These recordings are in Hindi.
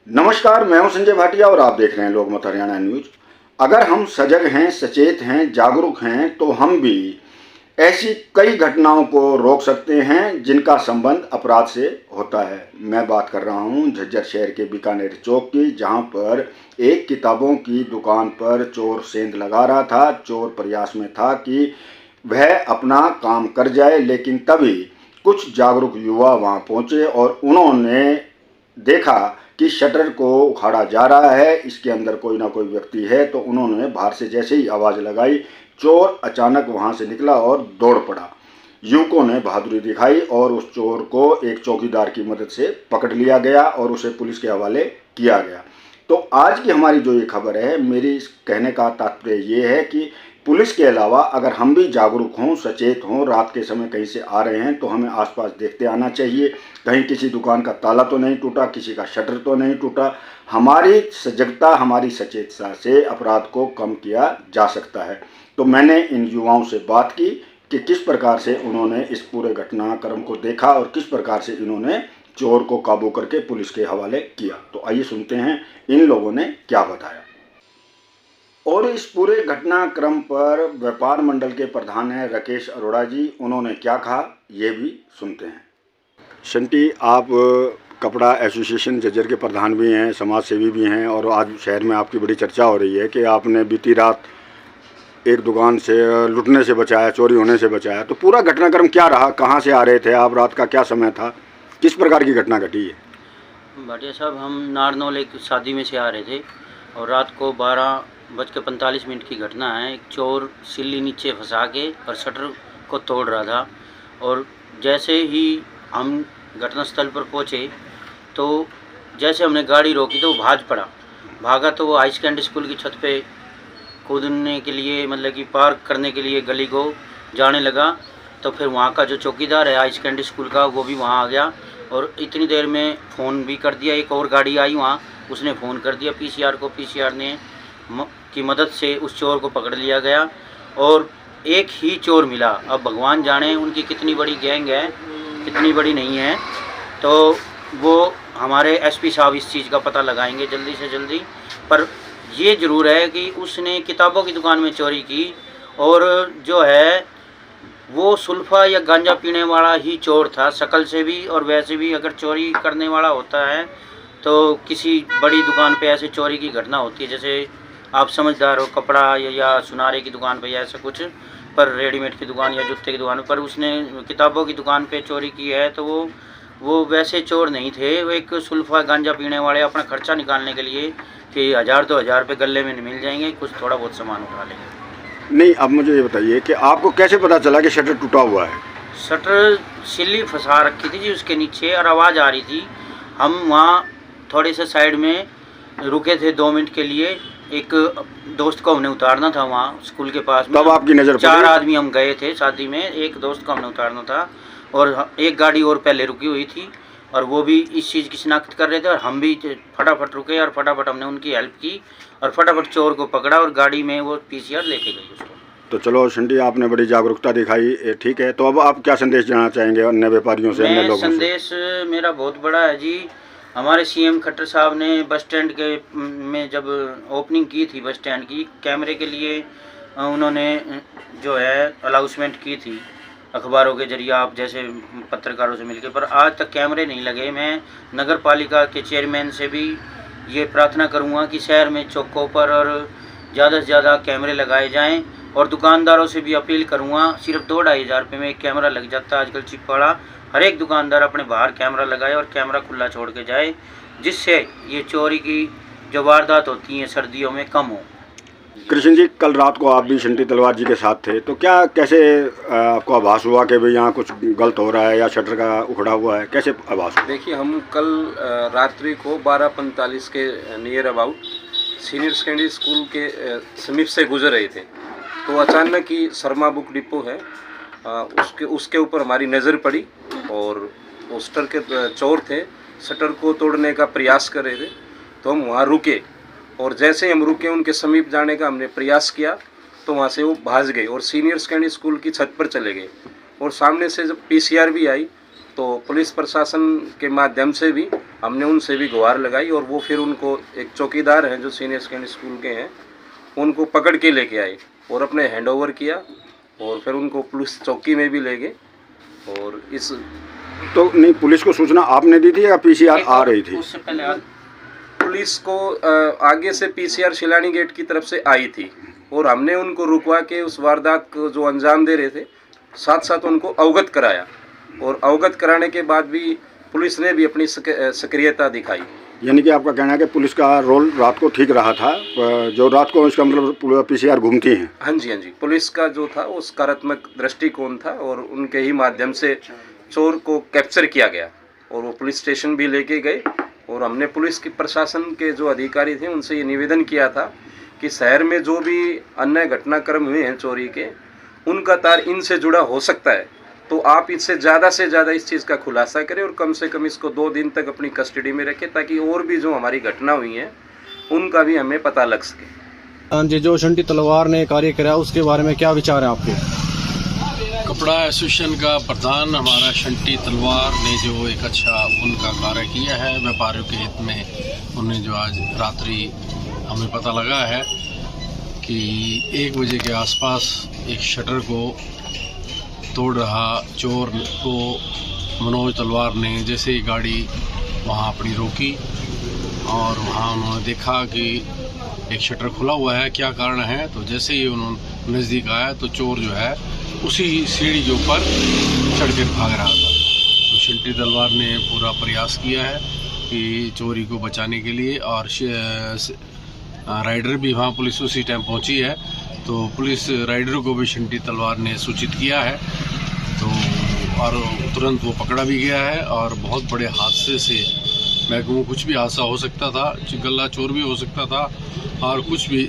नमस्कार, मैं हूं संजय भाटिया और आप देख रहे हैं लोकमत हरियाणा न्यूज। अगर हम सजग हैं, सचेत हैं, जागरूक हैं तो हम भी ऐसी कई घटनाओं को रोक सकते हैं जिनका संबंध अपराध से होता है। मैं बात कर रहा हूं झज्जर शहर के बीकानेर चौक की, जहां पर एक किताबों की दुकान पर चोर सेंध लगा रहा था। चोर प्रयास में था कि वह अपना काम कर जाए, लेकिन तभी कुछ जागरूक युवा वहां पहुंचे और उन्होंने देखा कि शटर को उखाड़ा जा रहा है, इसके अंदर कोई ना कोई व्यक्ति है। तो उन्होंने बाहर से जैसे ही आवाज़ लगाई, चोर अचानक वहां से निकला और दौड़ पड़ा। युवकों ने बहादुरी दिखाई और उस चोर को एक चौकीदार की मदद से पकड़ लिया गया और उसे पुलिस के हवाले किया गया। तो आज की हमारी जो ये खबर है, मेरी कहने का तात्पर्य ये है कि पुलिस के अलावा अगर हम भी जागरूक हों, सचेत हों, रात के समय कहीं से आ रहे हैं तो हमें आसपास देखते आना चाहिए, कहीं किसी दुकान का ताला तो नहीं टूटा, किसी का शटर तो नहीं टूटा। हमारी सजगता, हमारी सचेतता से अपराध को कम किया जा सकता है। तो मैंने इन युवाओं से बात की कि किस प्रकार से उन्होंने इस पूरे घटनाक्रम को देखा और किस प्रकार से इन्होंने चोर को काबू करके पुलिस के हवाले किया। तो आइए सुनते हैं इन लोगों ने क्या बताया। और इस पूरे घटनाक्रम पर व्यापार मंडल के प्रधान हैं राकेश अरोड़ा जी, उन्होंने क्या कहा ये भी सुनते हैं। शंटी, आप कपड़ा एसोसिएशन झज्जर के प्रधान भी हैं, समाज सेवी भी हैं, और आज शहर में आपकी बड़ी चर्चा हो रही है कि आपने बीती रात एक दुकान से लुटने से बचाया, चोरी होने से बचाया। तो पूरा घटनाक्रम क्या रहा, कहाँ से आ रहे थे आप, रात का क्या समय था, किस प्रकार की घटना घटी है? भाटिया साहब, हम नारनौल एक शादी में से आ रहे थे और रात को 12:45 की घटना है। एक चोर सिल्ली नीचे फंसा के और शटर को तोड़ रहा था, और जैसे ही हम घटनास्थल पर पहुँचे तो जैसे हमने गाड़ी रोकी तो वो भागा तो वो हाई सेकेंडरी स्कूल की छत पे कूदने के लिए, मतलब कि पार्क करने के लिए गली को जाने लगा। तो फिर वहाँ का जो चौकीदार है हाई सेकेंडरी स्कूल का, वो भी वहाँ आ गया और इतनी देर में फ़ोन भी कर दिया। एक और गाड़ी आई वहाँ, उसने फ़ोन कर दिया पीसीआर को। पीसीआर ने की मदद से उस चोर को पकड़ लिया गया और एक ही चोर मिला। अब भगवान जाने उनकी कितनी बड़ी गैंग है, कितनी बड़ी नहीं है। तो वो हमारे एसपी साहब इस चीज़ का पता लगाएंगे जल्दी से जल्दी। पर ये ज़रूर है कि उसने किताबों की दुकान में चोरी की, और जो है वो सुल्फा या गांजा पीने वाला ही चोर था, शक्ल से भी और वैसे भी। अगर चोरी करने वाला होता है तो किसी बड़ी दुकान पे ऐसे चोरी की घटना होती है, जैसे आप समझदार हो, कपड़ा या सुनारे की दुकान पे या ऐसा कुछ, पर रेडीमेड की दुकान या जूते की दुकान पर उसने किताबों की दुकान पे चोरी की है। तो वो वैसे चोर नहीं थे, वो एक सुल्फा गांजा पीने वाले अपना खर्चा निकालने के लिए कि 1000-2000 रुपये गले में मिल जाएंगे, कुछ थोड़ा बहुत सामान उठा लेंगे। नहीं, अब मुझे ये बताइए कि आपको कैसे पता चला कि शटर टूटा हुआ है? शटर सिल्ली फंसा रखी थी जी उसके नीचे और आवाज़ आ रही थी। हम वहाँ थोड़े से साइड में रुके थे 2 मिनट के लिए। एक दोस्त को हमने उतारना था वहाँ स्कूल के पास में। तब आपकी नज़र 4 आदमी हम गए थे शादी में, एक दोस्त को हमने उतारना था और एक गाड़ी और पहले रुकी हुई थी और वो भी इस चीज़ की शिनाख्त कर रहे थे, और हम भी फटाफट रुके और फटाफट हमने उनकी हेल्प की और फटाफट चोर को पकड़ा और गाड़ी में वो पीसीआर लेके गई उसको। तो चलो शंटी, आपने बड़ी जागरूकता दिखाई, ठीक है। तो अब आप क्या संदेश देना चाहेंगे अन्य व्यापारियों से, अन्य लोगों से? संदेश मेरा बहुत बड़ा है जी। हमारे सीएम खट्टर साहब ने बस स्टैंड के में जब ओपनिंग की थी बस स्टैंड की, कैमरे के लिए उन्होंने जो है अनाउंसमेंट की थी अखबारों के जरिए, आप जैसे पत्रकारों से मिलकर, पर आज तक कैमरे नहीं लगे। मैं नगर पालिका के चेयरमैन से भी ये प्रार्थना करूँगा कि शहर में चौकों पर और ज़्यादा से ज़्यादा कैमरे लगाए जाएं, और दुकानदारों से भी अपील करूँगा, सिर्फ 2-2.5 रुपये में एक कैमरा लग जाता है आजकल चिपवाड़ा। हर एक दुकानदार अपने बाहर कैमरा लगाए और कैमरा खुला छोड़ के जाए, जिससे ये चोरी की जो वारदात होती हैं सर्दियों में कम हो। कृष्ण जी, कल रात को आप भी शंटी तलवार जी के साथ थे, तो क्या कैसे आपको आभास हुआ कि भाई यहाँ कुछ गलत हो रहा है या शटर का उखड़ा हुआ है, कैसे आभास हुआ? देखिए, हम कल रात्रि को 12:45 के near about senior secondary school के समीप से गुजर रहे थे, तो अचानक ही शर्मा बुक डिपो है उसके ऊपर हमारी नज़र पड़ी और वो शटर के चोर थे, शटर को तोड़ने का प्रयास कर रहे थे। तो हम वहाँ रुके और जैसे हम रुके उनके समीप जाने का हमने प्रयास किया तो वहाँ से वो भाग गए और सीनियर सेकेंडरी स्कूल की छत पर चले गए। और सामने से जब पीसीआर भी आई तो पुलिस प्रशासन के माध्यम से भी हमने उनसे भी गुहार लगाई और वो फिर उनको एक चौकीदार हैं जो सीनियर सेकेंडरी स्कूल के हैं उनको पकड़ के लेके आए और अपने हैंडओवर किया और फिर उनको पुलिस चौकी में भी ले गए। और इस तो नहीं, पुलिस को सूचना आपने दी थी या पीसीआर आ रही थी? उससे पहले पुलिस को आगे से पीसीआर शिलानी गेट की तरफ से आई थी और हमने उनको रुकवा के उस वारदात को जो अंजाम दे रहे थे साथ साथ उनको अवगत कराया और अवगत कराने के बाद भी पुलिस ने भी अपनी सक्रियता दिखाई। यानी कि आपका कहना है कि पुलिस का रोल रात को ठीक रहा था, जो रात को इसका मतलब पीसीआर घूमती हैं? हाँ जी, हाँ जी, पुलिस का जो था वो सकारात्मक दृष्टिकोण था और उनके ही माध्यम से चोर को कैप्चर किया गया और वो पुलिस स्टेशन भी लेके गए। और हमने पुलिस की प्रशासन के जो अधिकारी थे उनसे ये निवेदन किया था कि शहर में जो भी अन्य घटनाक्रम हुए हैं चोरी के, उनका तार इनसे जुड़ा हो सकता है, तो आप इससे ज़्यादा इस चीज़ का खुलासा करें और कम से कम इसको 2 दिन तक अपनी कस्टडी में रखें ताकि और भी जो हमारी घटना हुई है उनका भी हमें पता लग सके। हाँ जी, जो शंटी तलवार ने कार्य करा उसके बारे में क्या विचार है आपके? कपड़ा एसोसिएशन का प्रधान हमारा शंटी तलवार ने जो एक अच्छा उनका कार्य किया है व्यापारियों के हित में। उन्हें जो आज रात्रि हमें पता लगा है कि 1 बजे के आसपास एक शटर को तोड़ रहा चोर को मनोज तलवार ने जैसे ही गाड़ी वहां अपनी रोकी और वहां उन्होंने देखा कि एक शटर खुला हुआ है, क्या कारण है, तो जैसे ही उन्होंने नज़दीक आया तो चोर जो है उसी सीढ़ी के ऊपर चढ़ कर भाग रहा था। तो शंटी तलवार ने पूरा प्रयास किया है कि चोरी को बचाने के लिए और राइडर भी वहाँ पुलिस उसी टाइम पहुँची है तो पुलिस राइडर को भी शंटी तलवार ने सूचित किया है तो और तुरंत वो पकड़ा भी गया है। और बहुत बड़े हादसे से मैं कहूँ कुछ भी हादसा हो सकता था, गला चोर भी हो सकता था और कुछ भी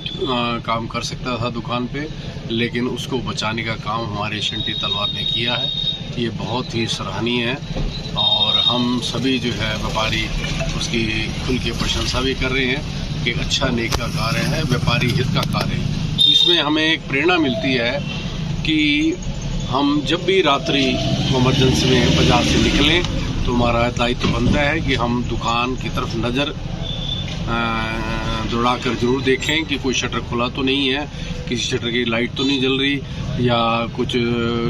काम कर सकता था दुकान पे, लेकिन उसको बचाने का काम हमारे शंटी तलवार ने किया है। ये बहुत ही सराहनीय है और हम सभी जो है व्यापारी उसकी खुल के प्रशंसा भी कर रहे हैं कि अच्छा नेक का कार्य है, व्यापारी हित का कार्य है। इसमें हमें एक प्रेरणा मिलती है कि हम जब भी रात्रि इमरजेंसी में बाजार से निकलें तो हमारा दायित्व बनता है कि हम दुकान की तरफ नज़र दौड़ा कर जरूर देखें कि कोई शटर खुला तो नहीं है, किसी शटर की लाइट तो नहीं जल रही या कुछ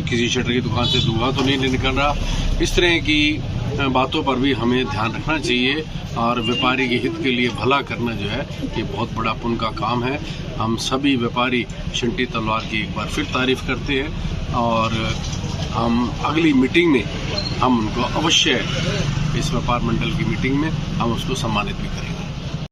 किसी शटर की दुकान से धुआं तो नहीं निकल रहा। इस तरह की बातों पर भी हमें ध्यान रखना चाहिए और व्यापारी के हित के लिए भला करना जो है ये बहुत बड़ा पुण्य का काम है। हम सभी व्यापारी शंटी तलवार की एक बार फिर तारीफ़ करते हैं और हम अगली मीटिंग में हम उनको अवश्य इस व्यापार मंडल की मीटिंग में हम उसको सम्मानित भी करेंगे।